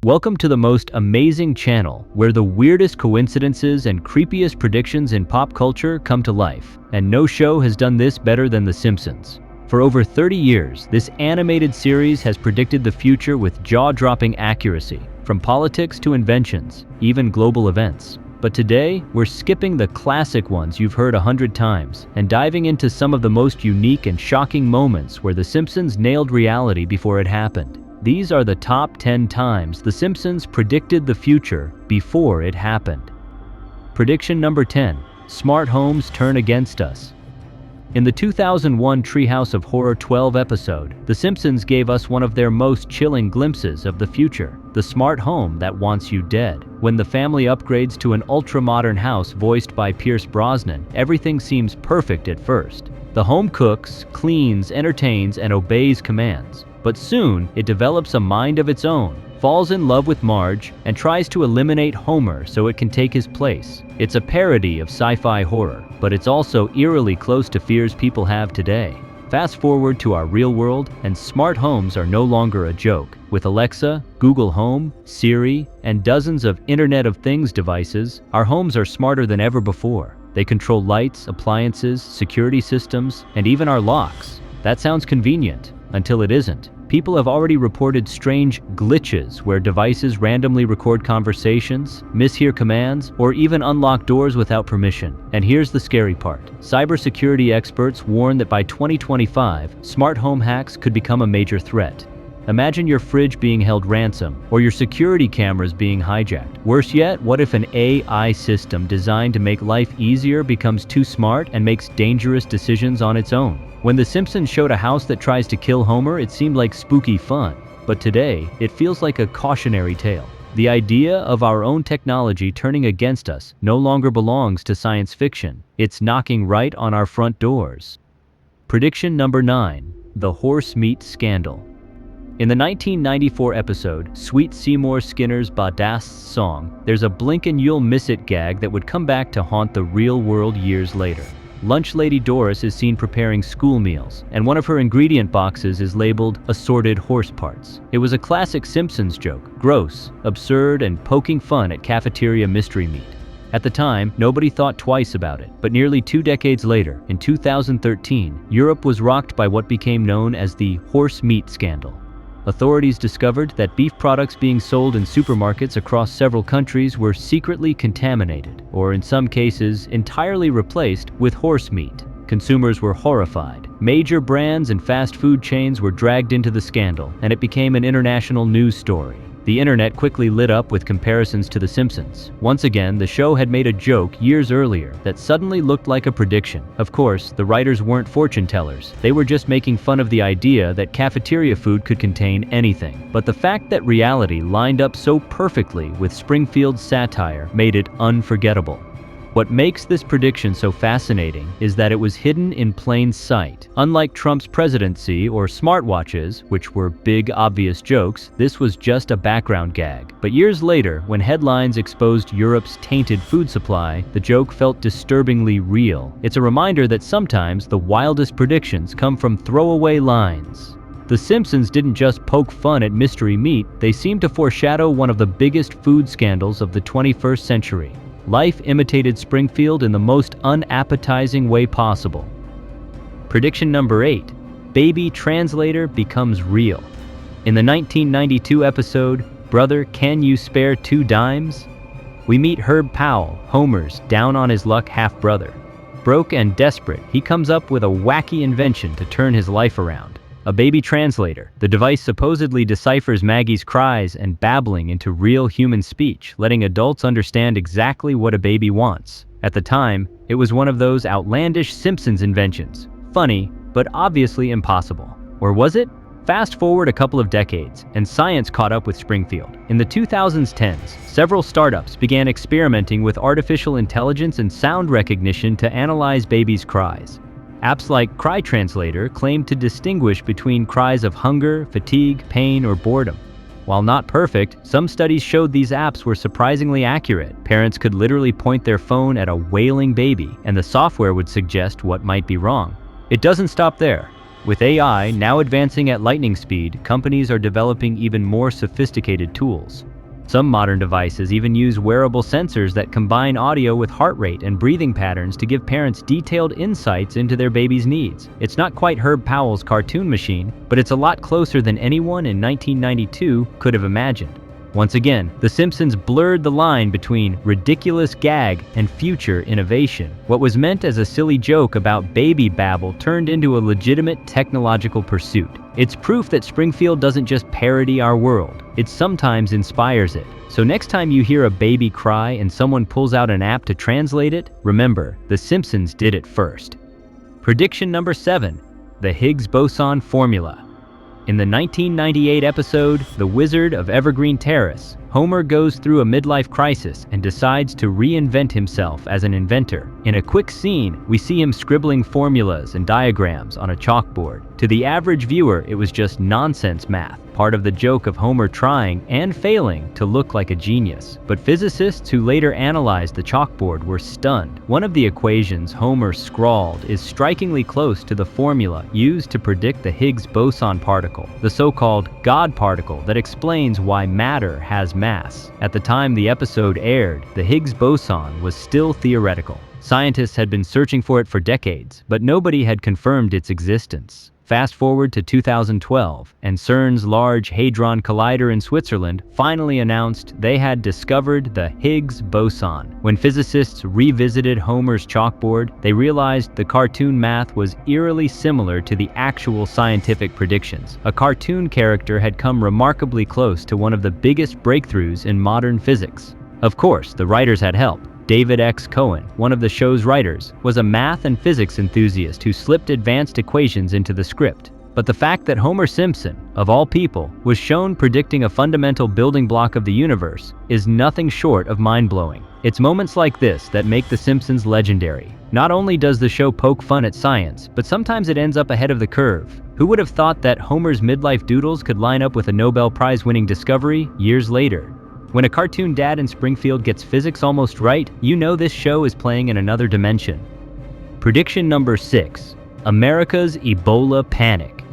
Welcome to the most amazing channel where the weirdest coincidences and creepiest predictions in pop culture come to life. And no show has done this better than The Simpsons. For over 30 years, this animated series has predicted the future with jaw-dropping accuracy, from politics to inventions, even global events. But today, we're skipping the classic ones you've heard 100 times and diving into some of the most unique and shocking moments where The Simpsons nailed reality before it happened. These are the top 10 times The Simpsons predicted the future before it happened. Prediction number 10. Smart homes turn against us. In the 2001 Treehouse of Horror 12 episode, The Simpsons gave us one of their most chilling glimpses of the future, the smart home that wants you dead. When the family upgrades to an ultra-modern house voiced by Pierce Brosnan, everything seems perfect at first. The home cooks, cleans, entertains, and obeys commands. But soon, it develops a mind of its own, falls in love with Marge, and tries to eliminate Homer so it can take his place. It's a parody of sci-fi horror, but it's also eerily close to fears people have today. Fast forward to our real world, and smart homes are no longer a joke. With Alexa, Google Home, Siri, and dozens of Internet of Things devices, our homes are smarter than ever before. They control lights, appliances, security systems, and even our locks. That sounds convenient, until it isn't. People have already reported strange glitches where devices randomly record conversations, mishear commands, or even unlock doors without permission. And here's the scary part. Cybersecurity experts warn that by 2025, smart home hacks could become a major threat. Imagine your fridge being held ransom, or your security cameras being hijacked. Worse yet, what if an AI system designed to make life easier becomes too smart and makes dangerous decisions on its own? When The Simpsons showed a house that tries to kill Homer, it seemed like spooky fun. But today, it feels like a cautionary tale. The idea of our own technology turning against us no longer belongs to science fiction. It's knocking right on our front doors. Prediction number 9. The horsemeat scandal. In the 1994 episode, Sweet Seymour Skinner's Badass song, there's a blink and you'll miss it gag that would come back to haunt the real world years later. Lunch lady Doris is seen preparing school meals, and one of her ingredient boxes is labeled assorted horse parts. It was a classic Simpsons joke, gross, absurd, and poking fun at cafeteria mystery meat. At the time, nobody thought twice about it, but nearly 2 decades later, in 2013, Europe was rocked by what became known as the horse meat scandal. Authorities discovered that beef products being sold in supermarkets across several countries were secretly contaminated, or in some cases, entirely replaced with horse meat. Consumers were horrified. Major brands and fast food chains were dragged into the scandal, and it became an international news story. The internet quickly lit up with comparisons to The Simpsons. Once again, the show had made a joke years earlier that suddenly looked like a prediction. Of course, the writers weren't fortune tellers. They were just making fun of the idea that cafeteria food could contain anything. But the fact that reality lined up so perfectly with Springfield's satire made it unforgettable. What makes this prediction so fascinating is that it was hidden in plain sight. Unlike Trump's presidency or smartwatches, which were big, obvious jokes, this was just a background gag. But years later, when headlines exposed Europe's tainted food supply, the joke felt disturbingly real. It's a reminder that sometimes the wildest predictions come from throwaway lines. The Simpsons didn't just poke fun at mystery meat, they seemed to foreshadow one of the biggest food scandals of the 21st century. Life imitated Springfield in the most unappetizing way possible. Prediction number 8. Baby translator becomes real. In the 1992 episode, Brother, Can You Spare 2 Dimes? We meet Herb Powell, Homer's down-on-his-luck half-brother. Broke and desperate, he comes up with a wacky invention to turn his life around. A baby translator. The device supposedly deciphers Maggie's cries and babbling into real human speech, letting adults understand exactly what a baby wants. At the time, it was one of those outlandish Simpsons inventions. Funny, but obviously impossible. Or was it? Fast forward a couple of decades, and science caught up with Springfield. In the 2010s, several startups began experimenting with artificial intelligence and sound recognition to analyze babies' cries. Apps like Cry Translator claim to distinguish between cries of hunger, fatigue, pain, or boredom. While not perfect, some studies showed these apps were surprisingly accurate. Parents could literally point their phone at a wailing baby, and the software would suggest what might be wrong. It doesn't stop there. With AI now advancing at lightning speed, companies are developing even more sophisticated tools. Some modern devices even use wearable sensors that combine audio with heart rate and breathing patterns to give parents detailed insights into their baby's needs. It's not quite Herb Powell's cartoon machine, but it's a lot closer than anyone in 1992 could have imagined. Once again, The Simpsons blurred the line between ridiculous gag and future innovation. What was meant as a silly joke about baby babble turned into a legitimate technological pursuit. It's proof that Springfield doesn't just parody our world, it sometimes inspires it. So next time you hear a baby cry and someone pulls out an app to translate it, remember, The Simpsons did it first. Prediction number 7, the Higgs Boson formula. In the 1998 episode, The Wizard of Evergreen Terrace, Homer goes through a midlife crisis and decides to reinvent himself as an inventor. In a quick scene, we see him scribbling formulas and diagrams on a chalkboard. To the average viewer, it was just nonsense math, part of the joke of Homer trying and failing to look like a genius. But physicists who later analyzed the chalkboard were stunned. One of the equations Homer scrawled is strikingly close to the formula used to predict the Higgs boson particle, the so-called God particle that explains why matter has mass. At the time the episode aired, the Higgs boson was still theoretical. Scientists had been searching for it for decades, but nobody had confirmed its existence. Fast forward to 2012, and CERN's Large Hadron Collider in Switzerland finally announced they had discovered the Higgs boson. When physicists revisited Homer's chalkboard, they realized the cartoon math was eerily similar to the actual scientific predictions. A cartoon character had come remarkably close to one of the biggest breakthroughs in modern physics. Of course, the writers had help. David X. Cohen, one of the show's writers, was a math and physics enthusiast who slipped advanced equations into the script. But the fact that Homer Simpson, of all people, was shown predicting a fundamental building block of the universe is nothing short of mind-blowing. It's moments like this that make The Simpsons legendary. Not only does the show poke fun at science, but sometimes it ends up ahead of the curve. Who would have thought that Homer's midlife doodles could line up with a Nobel Prize winning discovery years later? When a cartoon dad in Springfield gets physics almost right, you know this show is playing in another dimension. Prediction number 6, America's Ebola panic.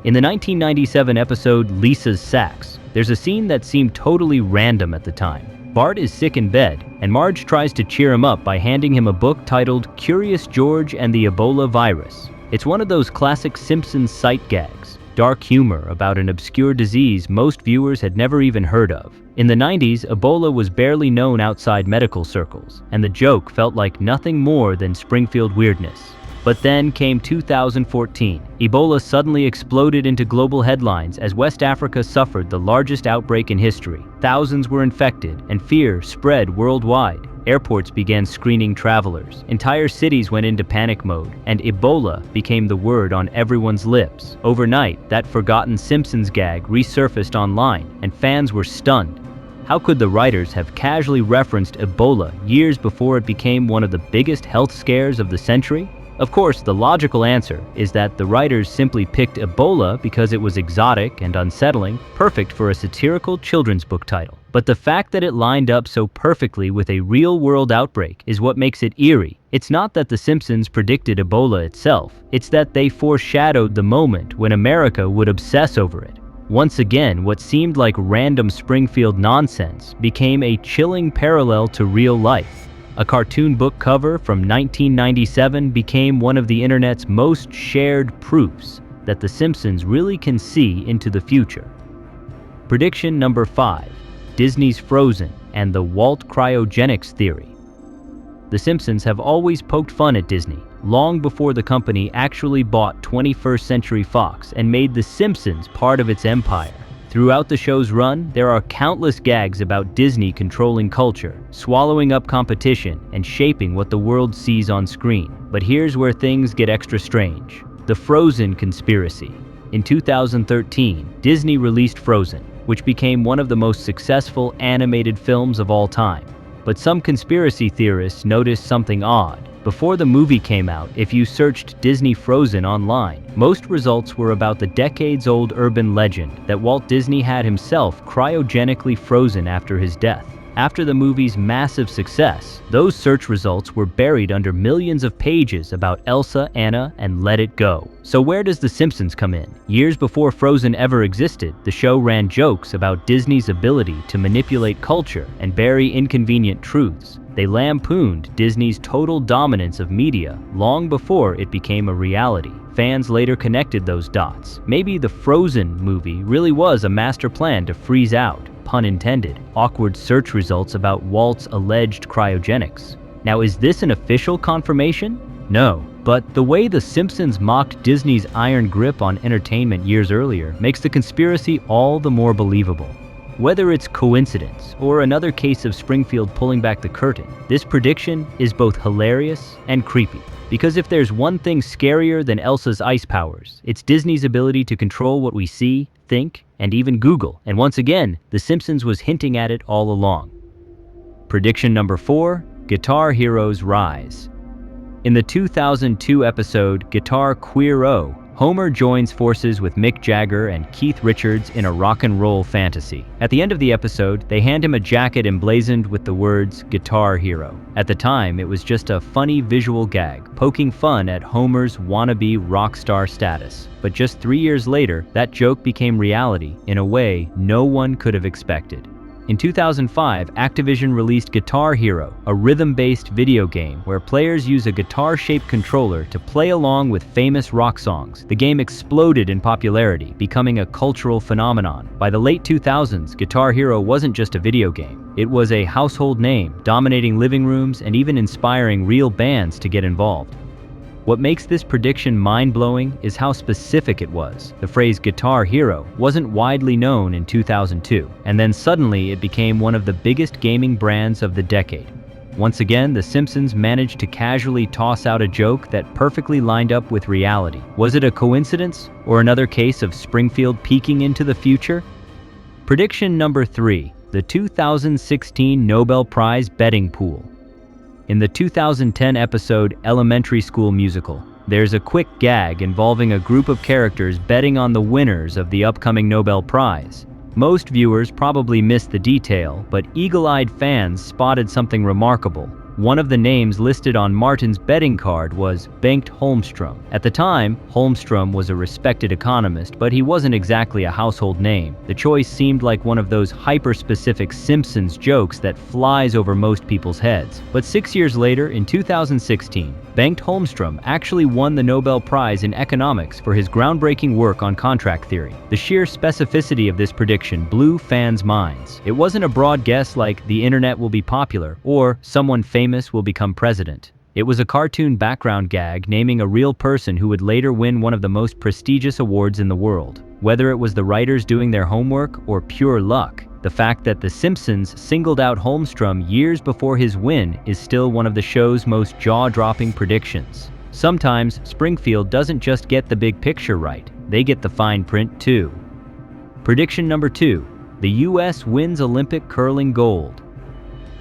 In the 1997 episode Lisa's Sacks, there's a scene that seemed totally random at the time. Bart is sick in bed, and Marge tries to cheer him up by handing him a book titled Curious George and the Ebola Virus. It's one of those classic Simpsons sight gags, dark humor about an obscure disease most viewers had never even heard of. In the 90s, Ebola was barely known outside medical circles, and the joke felt like nothing more than Springfield weirdness. But then came 2014. Ebola suddenly exploded into global headlines as West Africa suffered the largest outbreak in history. Thousands were infected, and fear spread worldwide. Airports began screening travelers. Entire cities went into panic mode, and Ebola became the word on everyone's lips. Overnight, that forgotten Simpsons gag resurfaced online, and fans were stunned. How could the writers have casually referenced Ebola years before it became one of the biggest health scares of the century? Of course, the logical answer is that the writers simply picked Ebola because it was exotic and unsettling, perfect for a satirical children's book title. But the fact that it lined up so perfectly with a real-world outbreak is what makes it eerie. It's not that The Simpsons predicted Ebola itself, it's that they foreshadowed the moment when America would obsess over it. Once again, what seemed like random Springfield nonsense became a chilling parallel to real life. A cartoon book cover from 1997 became one of the internet's most shared proofs that The Simpsons really can see into the future. Prediction number 5, Disney's Frozen and the Walt cryogenics theory. The Simpsons have always poked fun at Disney, long before the company actually bought 21st Century Fox and made The Simpsons part of its empire. Throughout the show's run, there are countless gags about Disney controlling culture, swallowing up competition, and shaping what the world sees on screen. But here's where things get extra strange. The Frozen conspiracy. In 2013, Disney released Frozen, which became one of the most successful animated films of all time. But some conspiracy theorists noticed something odd. Before the movie came out, if you searched Disney Frozen online, most results were about the decades-old urban legend that Walt Disney had himself cryogenically frozen after his death. After the movie's massive success, those search results were buried under millions of pages about Elsa, Anna, and Let It Go. So where does The Simpsons come in? Years before Frozen ever existed, the show ran jokes about Disney's ability to manipulate culture and bury inconvenient truths. They lampooned Disney's total dominance of media long before it became a reality. Fans later connected those dots. Maybe the Frozen movie really was a master plan to freeze out, pun intended, awkward search results about Walt's alleged cryogenics. Now, is this an official confirmation? No, but the way The Simpsons mocked Disney's iron grip on entertainment years earlier makes the conspiracy all the more believable. Whether it's coincidence or another case of Springfield pulling back the curtain, this prediction is both hilarious and creepy. Because if there's one thing scarier than Elsa's ice powers, it's Disney's ability to control what we see, think, and even Google. And once again, The Simpsons was hinting at it all along. Prediction number 4, Guitar Hero's Rise. In the 2002 episode Guitar Queer-O, Homer joins forces with Mick Jagger and Keith Richards in a rock and roll fantasy. At the end of the episode, they hand him a jacket emblazoned with the words Guitar Hero. At the time, it was just a funny visual gag, poking fun at Homer's wannabe rock star status. But just 3 years later, that joke became reality in a way no one could have expected. In 2005, Activision released Guitar Hero, a rhythm-based video game where players use a guitar-shaped controller to play along with famous rock songs. The game exploded in popularity, becoming a cultural phenomenon. By the late 2000s, Guitar Hero wasn't just a video game. It was a household name, dominating living rooms and even inspiring real bands to get involved. What makes this prediction mind-blowing is how specific it was. The phrase Guitar Hero wasn't widely known in 2002, and then suddenly it became one of the biggest gaming brands of the decade. Once again, The Simpsons managed to casually toss out a joke that perfectly lined up with reality. Was it a coincidence, or another case of Springfield peeking into the future? Prediction number 3, the 2016 Nobel Prize betting pool. In the 2010 episode Elementary School Musical, there's a quick gag involving a group of characters betting on the winners of the upcoming Nobel Prize. Most viewers probably missed the detail, but eagle-eyed fans spotted something remarkable. One of the names listed on Martin's betting card was Bengt Holmstrom. At the time, Holmstrom was a respected economist, but he wasn't exactly a household name. The choice seemed like one of those hyper-specific Simpsons jokes that flies over most people's heads. But 6 years later, in 2016, Bengt Holmstrom actually won the Nobel Prize in economics for his groundbreaking work on contract theory. The sheer specificity of this prediction blew fans' minds. It wasn't a broad guess like the internet will be popular or someone famous will become president. It was a cartoon background gag naming a real person who would later win one of the most prestigious awards in the world. Whether it was the writers doing their homework or pure luck, the fact that The Simpsons singled out Holmstrom years before his win is still one of the show's most jaw-dropping predictions. Sometimes, Springfield doesn't just get the big picture right, they get the fine print too. Prediction number 2, the US wins Olympic curling gold.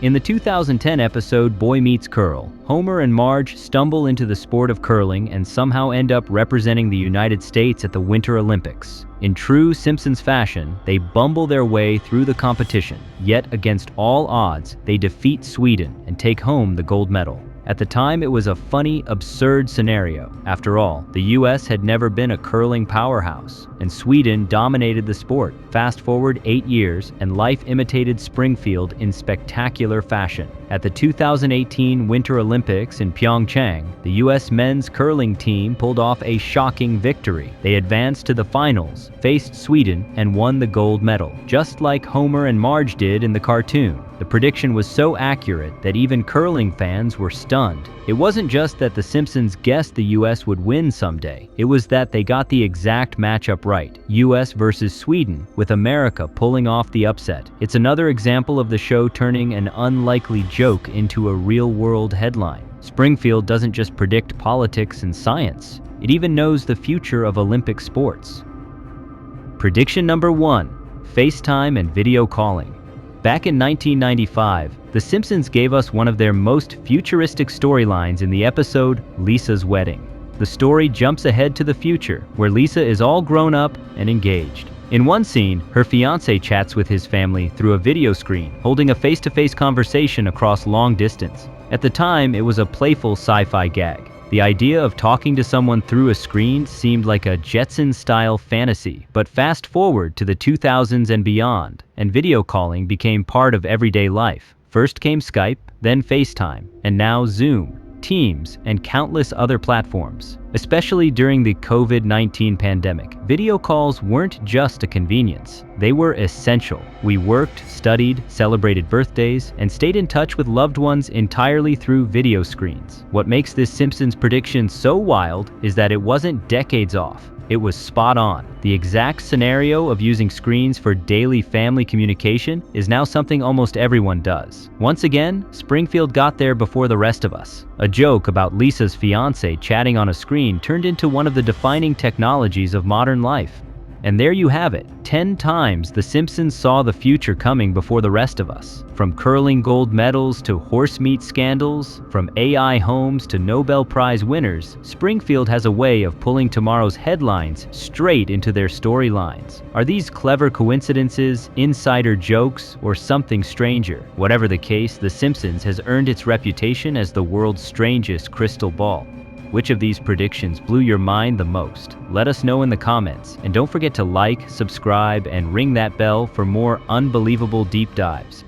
In the 2010 episode Boy Meets Curl, Homer and Marge stumble into the sport of curling and somehow end up representing the United States at the Winter Olympics. In true Simpsons fashion, they bumble their way through the competition, yet against all odds, they defeat Sweden and take home the gold medal. At the time, it was a funny, absurd scenario. After all, the US had never been a curling powerhouse, and Sweden dominated the sport. Fast forward 8 years, and life imitated Springfield in spectacular fashion. At the 2018 Winter Olympics in Pyeongchang, the US men's curling team pulled off a shocking victory. They advanced to the finals, faced Sweden, and won the gold medal, just like Homer and Marge did in the cartoon. The prediction was so accurate that even curling fans were stunned. It wasn't just that The Simpsons guessed the US would win someday, it was that they got the exact matchup right, US versus Sweden, with America pulling off the upset. It's another example of the show turning an unlikely joke into a real-world headline. Springfield doesn't just predict politics and science, it even knows the future of Olympic sports. Prediction number 1, FaceTime and video calling. Back in 1995, The Simpsons gave us one of their most futuristic storylines in the episode Lisa's Wedding. The story jumps ahead to the future, where Lisa is all grown up and engaged. In one scene, her fiancé chats with his family through a video screen, holding a face-to-face conversation across long distance. At the time, it was a playful sci-fi gag. The idea of talking to someone through a screen seemed like a Jetsons-style fantasy, but fast forward to the 2000s and beyond, and video calling became part of everyday life. First came Skype, then FaceTime, and now Zoom, Teams, and countless other platforms. Especially during the COVID-19 pandemic, video calls weren't just a convenience. They were essential. We worked, studied, celebrated birthdays, and stayed in touch with loved ones entirely through video screens. What makes this Simpsons prediction so wild is that it wasn't decades off. It was spot on. The exact scenario of using screens for daily family communication is now something almost everyone does. Once again, Springfield got there before the rest of us. A joke about Lisa's fiancé chatting on a screen turned into one of the defining technologies of modern life. And there you have it. 10 times the Simpsons saw the future coming before the rest of us. From curling gold medals to horsemeat scandals, from AI homes to Nobel Prize winners, Springfield has a way of pulling tomorrow's headlines straight into their storylines. Are these clever coincidences, insider jokes, or something stranger? Whatever the case, The Simpsons has earned its reputation as the world's strangest crystal ball. Which of these predictions blew your mind the most? Let us know in the comments, and don't forget to like, subscribe, and ring that bell for more unbelievable deep dives.